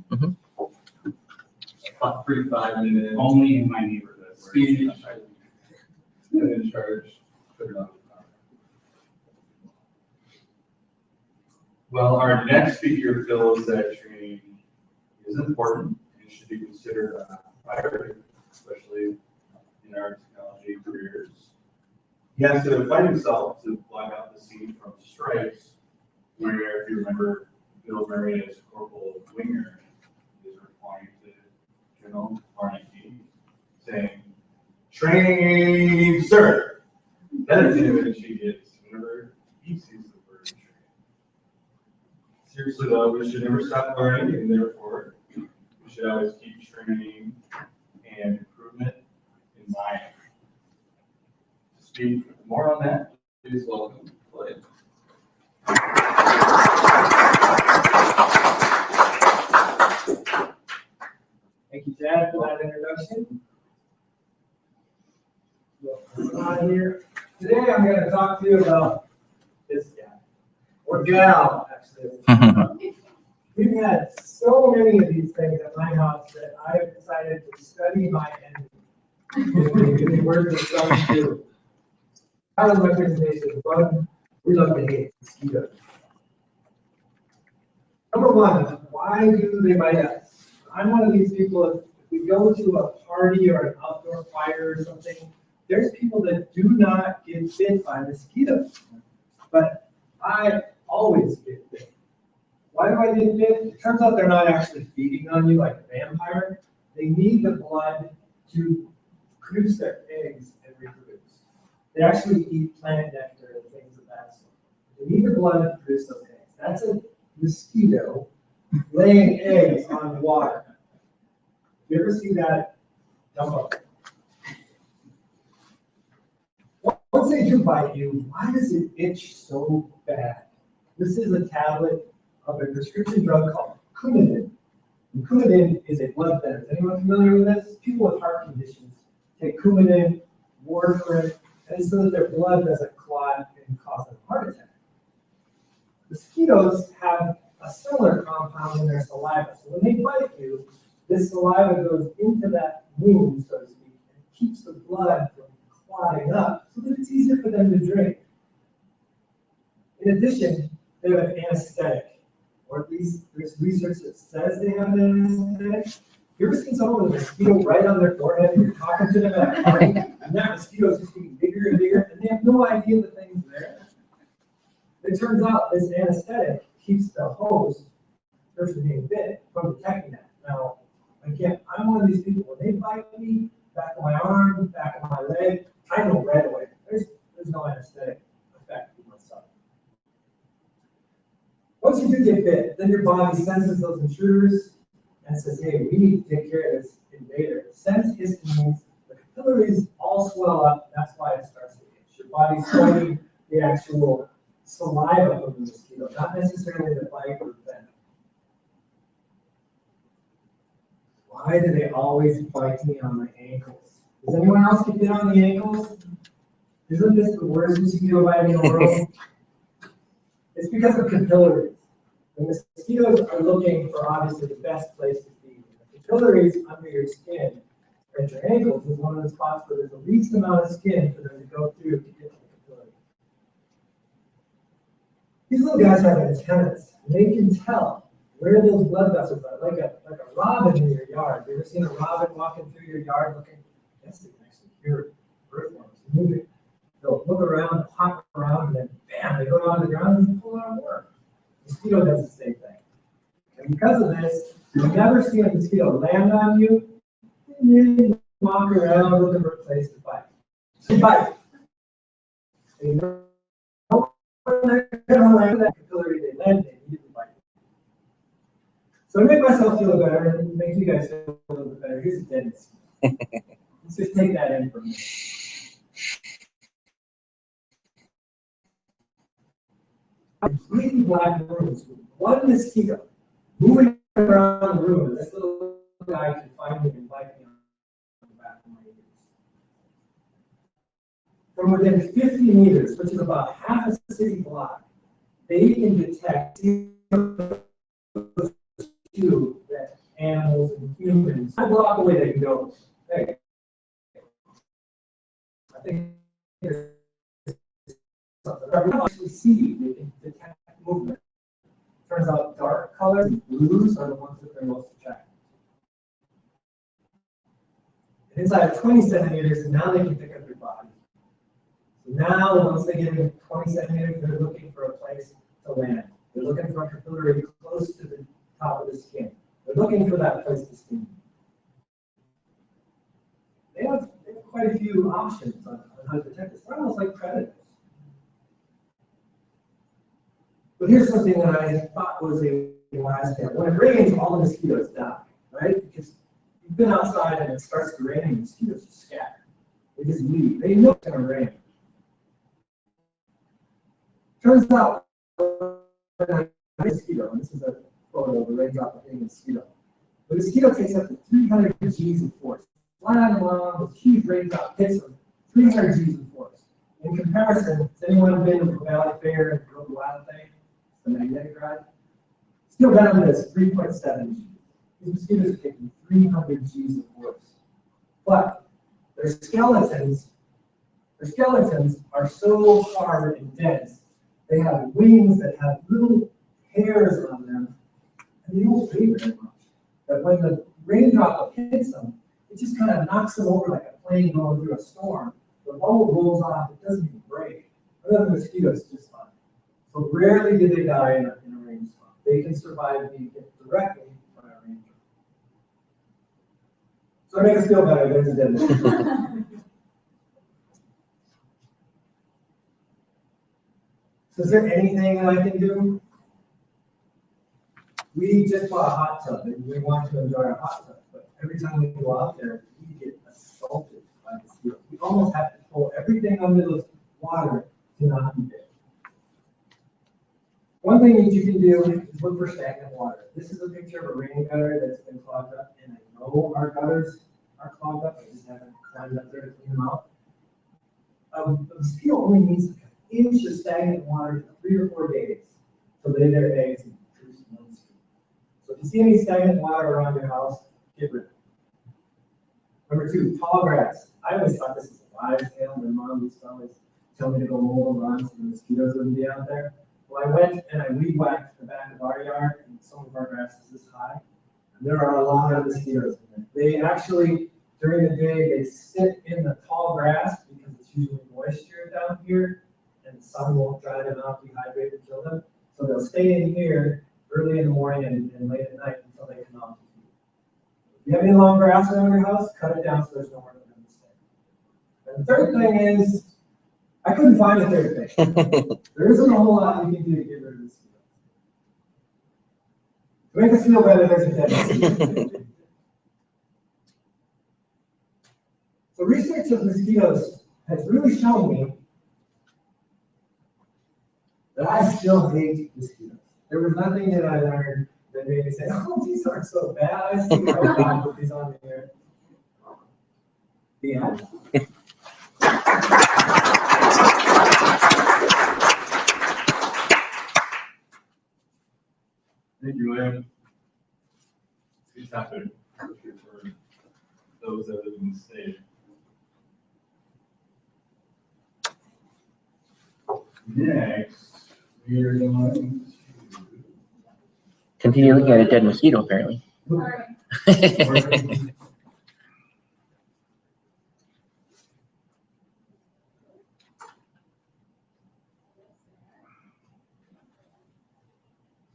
About 5 minutes. only in my neighborhood. Speed. And in charge. Put it on. Well, our next speaker feels that training is important and should be considered a priority, especially in our technology careers. He has to fight himself to block out the scene from Stripes, where, if you remember, Bill Murray as Corporal Winger is replying to General Carnegie, saying, "Training, sir." That is the image he gets whenever he sees the word training. Seriously though, we should never stop learning, and therefore, we should always keep training and improvement in mind. To speak more on that, please welcome Clay. Thank you, Chad, for that introduction. Here. Today I'm going to talk to you about this guy, or gal, actually. We've had so many of these things at my house that I've decided to study my enemy. Where did it start to? That was my presentation. One, we love to hate mosquitoes. Number one, why do they bite us? I'm one of these people, if we go to a party or an outdoor fire or something, there's people that do not get bit by mosquitoes. But I always get bit. Why do I get bit? It turns out they're not actually feeding on you like a vampire. They need the blood to produce their eggs and reproduce. They actually eat plant nectar and things of that sort. They need the blood to produce those eggs. That's a mosquito laying eggs on water. You ever see that? Jump up. Once they do bite you, why does it itch so bad? This is a tablet of a prescription drug called Coumadin. And Coumadin is a blood thinner. Is anyone familiar with this? People with heart conditions take Coumadin, warfarin, and so that their blood doesn't clot and cause a heart attack. Mosquitoes have a similar compound in their saliva. So when they bite you, this saliva goes into that wound, so to speak, and keeps the blood from clotting up so that it's easier for them to drink. In addition, they have an anesthetic. or at least there's research that says they have an anesthetic. You ever seen someone with a mosquito right on their forehead and you're talking to them at a party, and that mosquito is just getting bigger and bigger, and they have no idea the thing's there? It turns out this anesthetic keeps the host, person being bit, from detecting that. Now, again, I'm one of these people, when they bite me, back of my arm, back of my leg, I know right away, there's no anesthetic effect with myself. Once you do get bit, then your body senses those intruders and says, hey, we need to take care of this invader. It sends histamines, the capillaries all swell up, that's why it starts to itch. Your body's fighting the actual saliva of the mosquito, not necessarily the bite or the venom. Why do they always bite me on my ankles? Does anyone else get bit on the ankles? Isn't this the worst mosquito bite in the world? It's because of capillaries. The mosquitoes are looking for obviously the best place to feed. The capillaries under your skin, at your ankles, is one of the spots where there's the least amount of skin for them to go through to get to the capillary. These little guys have antennas, and they can tell where those blood vessels are, like a robin in your yard. You ever seen a robin walking through your yard looking? Yes, they can actually hear earthworms moving. They'll look around, hop around, and then bam, they go down to the ground and pull out a worm. Mosquito does the same thing. And because of this, you never see a mosquito land on you, and you walk around looking for a place to bite. They bite. They know when they're going to land that capillary, they land, they immediately bite. So to make myself feel better, and make you guys feel a little bit better, here's a dead mosquito. Let's just take that in for a minute. Completely black rooms with one mosquito moving around the room, and this little guy can find me and bite me on the back of my ears. From within 50 meters, which is about half a city block, they can detect that animals and humans, a block away they can go, hey, I think there's something. I can actually see, they can detect movement. Turns out dark colors and blues are the ones that they're most attracted to. Inside of 20 centimeters, now they can pick up your body. So now, once they get into 20 centimeters, they're looking for a place to land. They're looking for a capillary close to the top of the skin. They're looking for that place to sting. They have quite a few options on how to detect this. They're almost like predators. But here's something that I thought was a wise tip. When it rains, all the mosquitoes die, right? Because you've been outside and it starts to rain and mosquitoes just scatter. They just leave. They know it's going to rain. Turns out, mosquito, and this is a photo of a raindrop hitting a mosquito. The mosquito takes up to 300 G's of force. Flying along with huge raindrop hits them, 300 G's of force. In comparison, has anyone been to the Valley Fair and drove the wild thing? The magnetic ride? Steel venom is 3.7 G's. These mosquitoes are taking 300 G's of force. But their skeletons are so hard and dense. They have wings that have little hairs on them, and they don't weigh very much. But when the raindrop hits them, it just kind of knocks them over like a plane going through a storm. The bubble rolls off, it doesn't even break. Other mosquitoes just fine. So rarely do they die in a rainstorm. They can survive being hit directly by a raindrop. So to make us feel better, there's a dead mosquito. So is there anything that I can do? We just bought a hot tub and we want to enjoy our hot tub, but every time we go out there, we get assaulted by mosquitoes. We almost have to pull everything under the water to not be bit. One thing that you can do is look for stagnant water. This is a picture of a rain gutter that's been clogged up, and I know our gutters are clogged up. I just haven't climbed up there to clean them out. A mosquito only needs like an inch of stagnant water for 3 or 4 days to lay their eggs and produce one scoop. So if you see any stagnant water around your house, get rid of it. Number 2, tall grass. I always thought this was a wives' tale. My mom used to always tell me to go mow the lawn so the mosquitoes wouldn't be out there. Well, I went and I weed whacked the back of our yard, and some of our grass is this high. And there are a lot of mosquitoes in there. They actually, during the day, they sit in the tall grass because it's usually moisture down here, and the sun won't dry them out, dehydrate and kill them. So they'll stay in here early in the morning and late at night until they come out. If you have any long grass around your house, cut it down so there's nowhere for them to stay. And the third thing is, I couldn't find a third thing. There isn't a whole lot you can do to get rid of mosquitoes. To make us feel better, there's a dead mosquito. So research of mosquitoes has really shown me that I still hate mosquitoes. There was nothing that I learned that made me say, oh, these aren't so bad. I see why God put these on there. The end. Thank you, William. Good topic for those that live in the state. Next, we are going to. Continue looking at a dead mosquito, apparently. Sorry.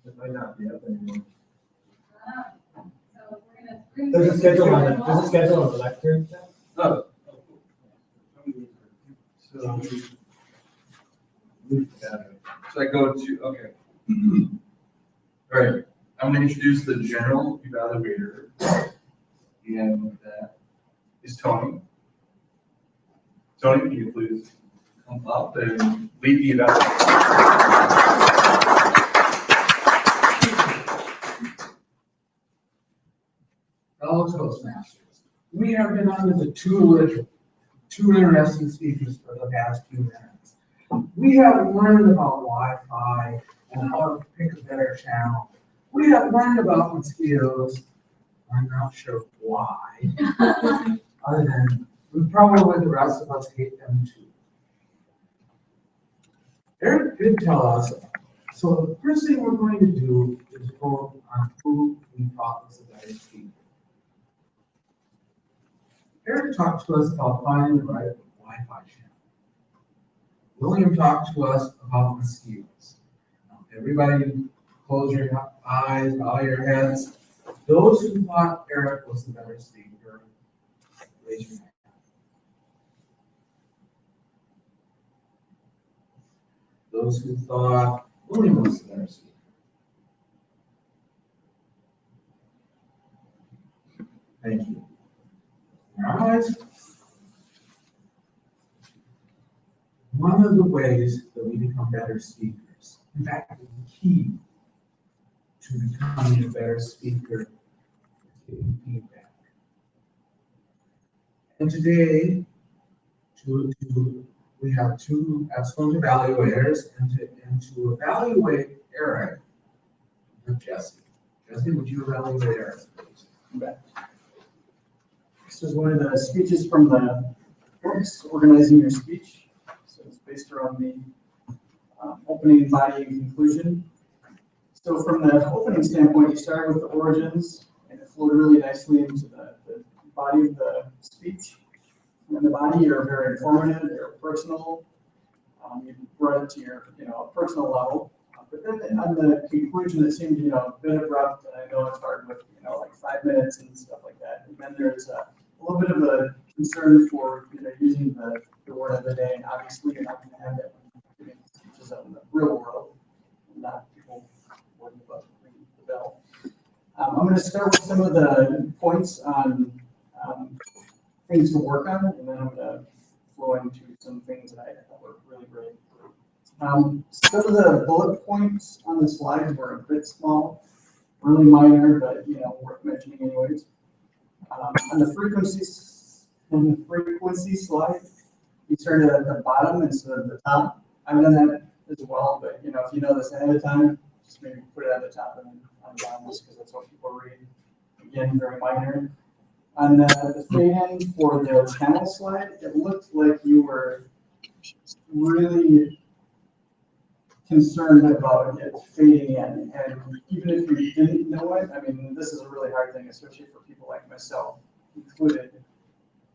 It might not be up anymore. So we're gonna. There's a schedule on the lecture. Oh. So I go to, okay. All right, I'm gonna introduce the general evaluator. And with that is Tony. Tony, can you please come up and lead the evaluation? Fellow Toastmasters, we have been under the two interesting speakers for the past few minutes. We have learned about Wi-Fi and how to pick a better channel. We have learned about mosquitoes. I'm not sure why, other than probably the rest of us hate them too. Eric did tell us, so the first thing we're going to do is vote on who we thought was the better speaker. Eric talked to us about finding the right Wi-Fi channel. William talked to us about mosquitoes. Now, everybody close your eyes, bow your heads. Those who thought Eric was the better speaker, raise your hand. Those who thought William was the better speaker. Thank you. All right. One of the ways that we become better speakers, in fact, the key to becoming a better speaker is getting feedback. And today, we have two excellent evaluators, and to evaluate Eric, Jesse. Jesse, would you evaluate Eric, please? This is one of the speeches from the books, Organizing Your Speech. So it's based around the opening, body, and conclusion. So from the opening standpoint, you started with the origins, and it flowed really nicely into the body of the speech. And the body, you're very informative, you're personal. You brought it to your, personal level. But then on the conclusion, it seemed, a bit abrupt, and I know it's hard with, like 5 minutes and stuff like that. And then there's a little bit of a concern for, using the word of the day, and obviously you're not going to have that when you're giving speeches out in the real world, not people worrying about ringing the bell. I'm going to start with some of the points on things to work on, and then I'm going to flow into some things that I thought were really great. Some of the bullet points on the slides were a bit small, really minor, but worth mentioning anyways. On the frequency slide, you started at the bottom instead of the top. I've done that as well, but if you know this ahead of time, just maybe put it at the top and then on the bottom, just because that's what people read. Again, very minor. On the fade-in for the channel slide, it looked like you were really concerned about it fading in. And even if you didn't know it, I mean, this is a really hard thing, especially for people like myself included.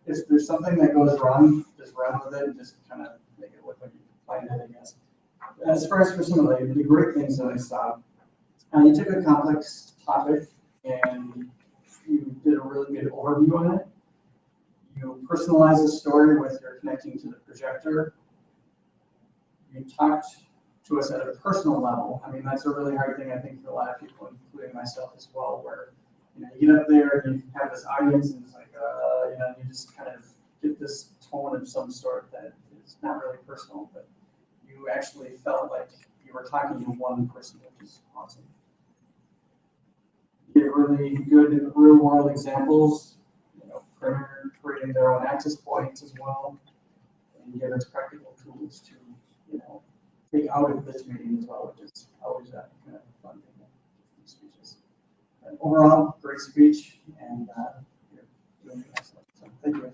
If there's something that goes wrong, just run with it and just kind of make it look like you find it, I guess. As far as for some of the great things that I saw, you took a complex topic and you did a really good overview on it. You personalized the story with your connecting to the projector. You talked to us at a personal level. I mean, that's a really hard thing, I think, for a lot of people, including myself as well, where you get up there and you have this audience and it's like, you just kind of get this tone of some sort that is not really personal, but you actually felt like you were talking to one person, which is awesome. You get really good real world examples, printer creating their own access points as well, and give us practical tools to, take out of this meeting as well, which is always a kind of fun thing in speeches. But overall, great speech, and you're doing excellent. So thank you.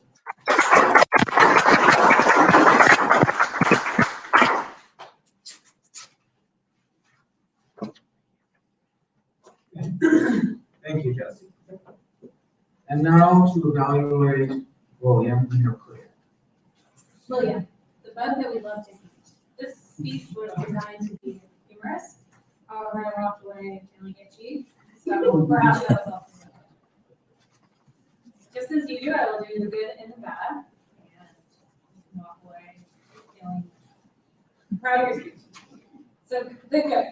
Thank you, Jesse. And now to evaluate William in your career. William, the bug that we love to eat. This speech was designed to be humorous. However, I walked away feeling itchy, so perhaps that was also. Just as you do, I will do the good and the bad, and walk away feeling proud of your speech. So the good.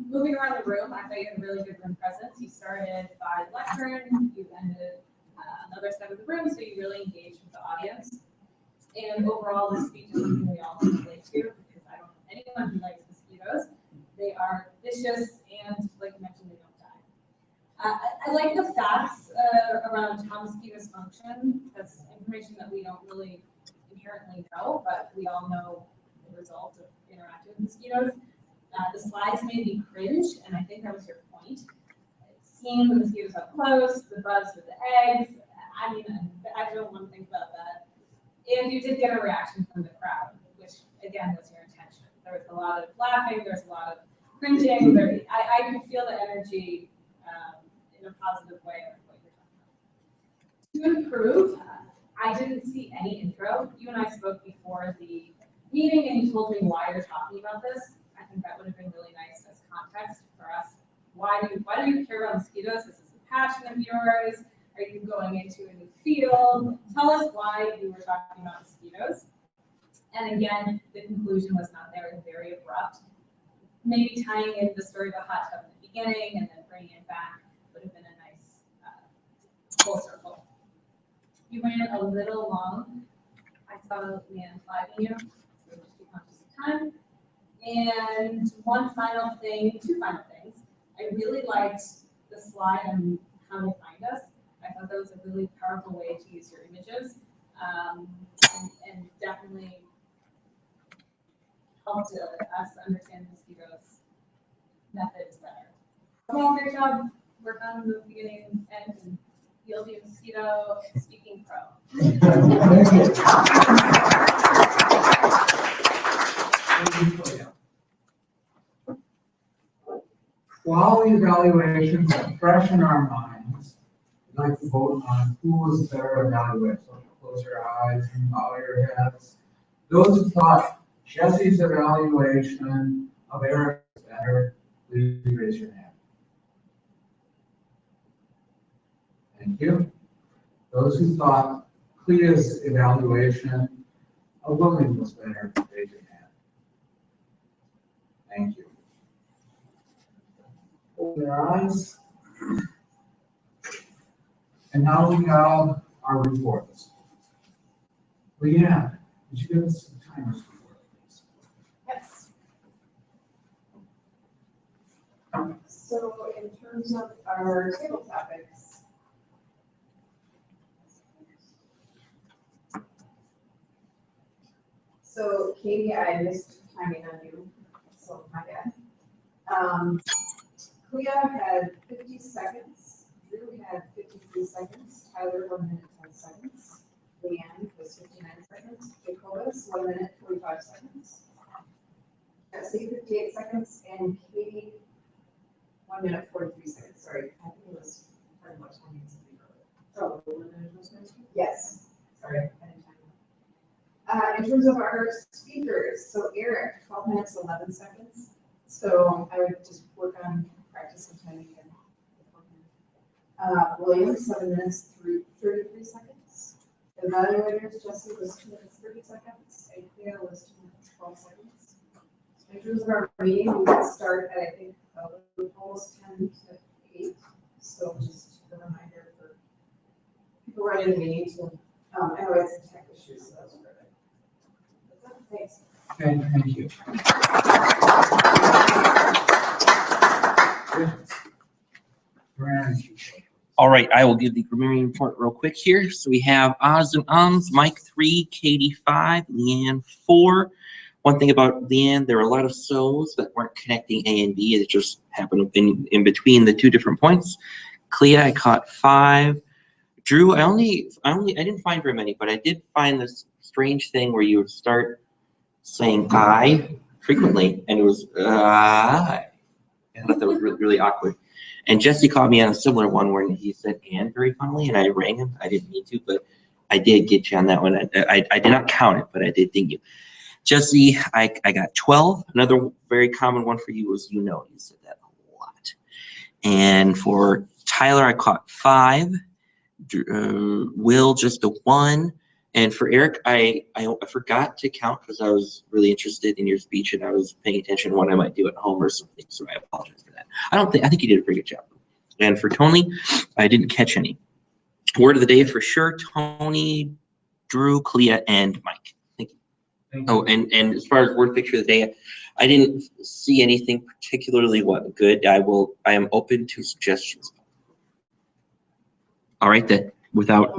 Moving around the room, I thought you had a really good room presence. You started by lecturing, you ended on the other side of the room, so you really engaged with the audience. And overall, this speech is something we all can relate to, because I don't know anyone who likes mosquitoes. They are vicious, and like you mentioned, they don't die. I like the facts around how mosquitoes function. That's information that we don't really inherently know, but we all know the result of interacting with mosquitoes. The slides made me cringe, and I think that was your point. Seeing the mosquitoes up close, the bugs with the eggs, I mean, I don't want to think about that. And you did get a reaction from the crowd, which again was your intention. There was a lot of laughing, there's a lot of cringing. I could feel the energy in a positive way of what you're talking about. To improve, I didn't see any intro. You and I spoke before the meeting, and you told me why you're talking about this. I think that would have been really nice as context for us. Why do you care about mosquitoes? Is this a passion of yours? Are you going into a new field? Tell us why you were talking about mosquitoes. And again, the conclusion was not there, it was very abrupt. Maybe tying in the story of a hot tub in the beginning and then bringing it back would have been a nice full circle. You ran a little long. I saw Leanne flagging you, so just be conscious of time. And one final thing, two final things. I really liked the slide on how to find us. I thought that was a really powerful way to use your images, and definitely helped us understand mosquitoes methods better. Overall, great job. Work on the beginning and end, and you'll be a mosquito speaking pro. While the evaluations are fresh in our minds, I'd like to vote on who was better evaluated. So close your eyes and bow your heads. Those who thought Jesse's evaluation of Eric was better, please raise your hand. Thank you. Those who thought Clea's evaluation of William was better, raise your hand. Thank you. Open your eyes. And now we have our reports. Leanne, would you give us some timers report, please? Yes. So in terms of our table topics, so Katie, I missed timing on you, so my bad. Clea had 50 seconds, Drew had 53 seconds, Tyler 1 minute 10 seconds, Leanne was 59 seconds, Jacobus 1 minute 45 seconds, Jesse, 58 seconds, and Katie, 1 minute, 43 seconds. Sorry, I think it was part of what time needs to be. Oh, the one that was next to you? Yes, sorry. I didn't time it. In terms of our speakers, so Eric, 12 minutes, 11 seconds. So I would just work on practicing timing again. William, 7 minutes, 33 seconds. Evaluators, Jesse was 2 minutes, 30 seconds. Ikea was 2 minutes, 12 seconds. In terms of our meeting, we would start at, I think, almost 10 to 8. So just a reminder for people running the meeting to, anyway, it's a tech issue, so that's perfect. Thanks. Okay, thank you. All right, I will give the grammarian report real quick here. So we have Oz and Ums, Mike 3, Katie 5, Leanne 4. One thing about Leanne, there were a lot of so's that weren't connecting A and B. It just happened in between the 2 different points. Clea, I caught 5. Drew, I didn't find very many, but I did find this strange thing where you would start saying I frequently, and it was I. I thought that was really, really awkward. And Jesse caught me on a similar one where he said and very funnily, and I rang him. I didn't mean to, but I did get you on that one. I did not count it, but I did ding you. Jesse, I got 12. Another very common one for you was you said that a lot. And for Tyler, I caught 5. Will, just a 1. And for Eric, I forgot to count because I was really interested in your speech and I was paying attention to what I might do at home or something. So I apologize for that. I think you did a pretty good job. And for Tony, I didn't catch any. Word of the day for sure, Tony, Drew, Clea, and Mike. Thank you. Thank you. Oh, and as far as word picture of the day, I didn't see anything particularly good. I am open to suggestions. All right, then, without.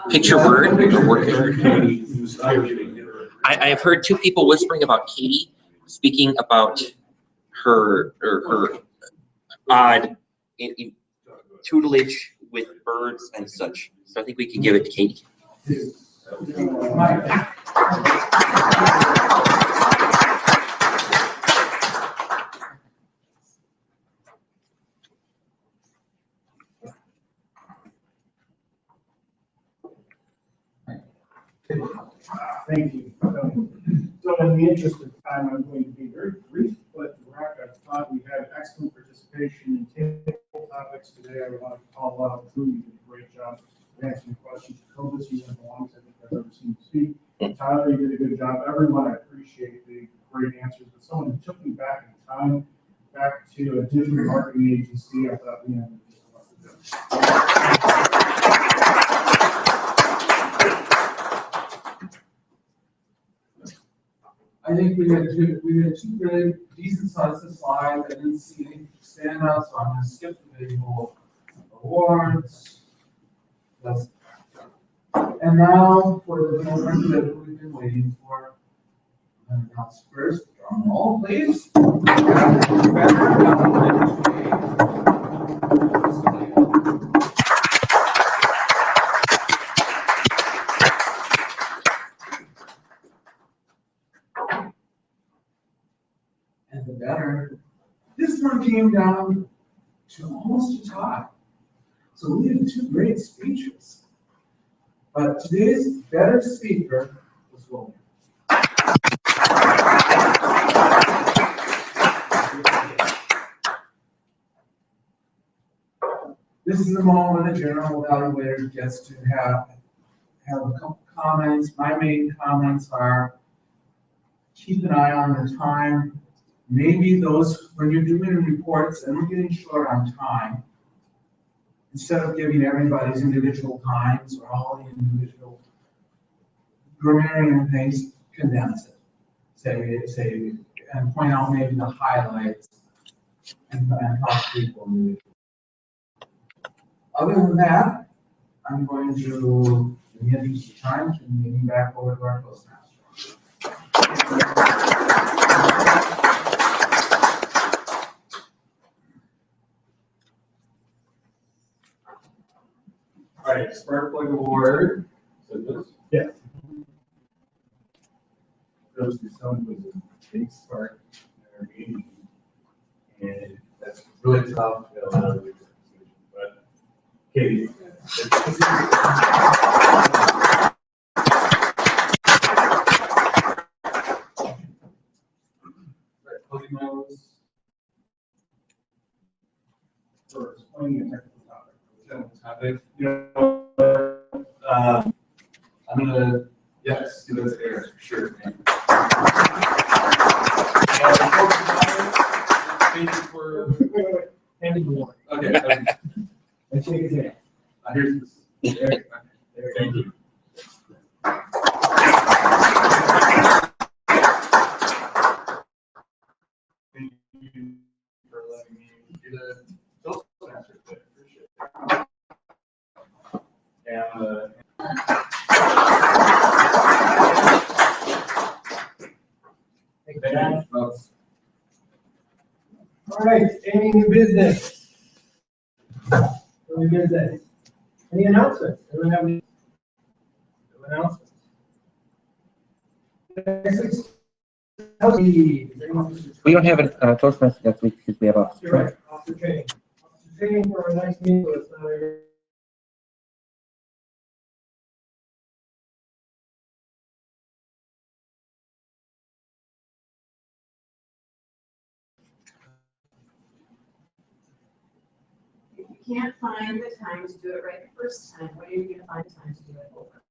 Picture word or word picture? I have heard 2 people whispering about Katie speaking about her odd tutelage with birds and such. So I think we can give it to Katie. Thank you. So in the interest of time, I'm going to be very brief, but Rack, I thought we had excellent participation in table topics today. I would want to call out Drew, you did a great job answering questions. Cobus, you went the longest I think I've ever seen you speak. Tyler, you did a good job. Everyone, I appreciate the great answers, but someone who took me back in time, back to a digital marketing agency, I thought, I think we had 2 really decent sized slides. I didn't see any standouts, so I'm going to skip the visual awards. And now for the moment that we've been waiting for. And announce first, drum roll, please. And the better. This one came down to almost a tie. So we had 2 great speeches. But today's better speaker was William. This is the moment when the general evaluator gets to have a couple comments. My main comments are keep an eye on the time. Maybe those, when you're doing reports and we're getting short on time, instead of giving everybody's individual times or all the individual grammarian things, condense it. Say, and point out maybe the highlights and talk to people. Other than that, I'm going to, in the interest of time, turn the meeting back over to our postmaster. All right, Spark Plug Award. Is it this? Yeah. those two sons was a big spark in our meeting. And that's really tough, you know, a lot of leadership decisions, but Katie. Closing notes. For explaining a technical topic. Technical topic, you know, I'm gonna, yes, give it to Eric, sure. Thank you for. Wait. Hand him one. Okay. And shake his hand. Here's this. Eric, thank you. Thank you for letting me get a Toastmaster today. Appreciate it. And All right, any new business? Any business? Any announcements? Anyone have any announcements? We don't have a Toastmaster next week because we have officer training. Right, officer training. Officer training for a nice meal, it's not a. If you can't find the time to do it right the first time, when are you gonna find time to do it over?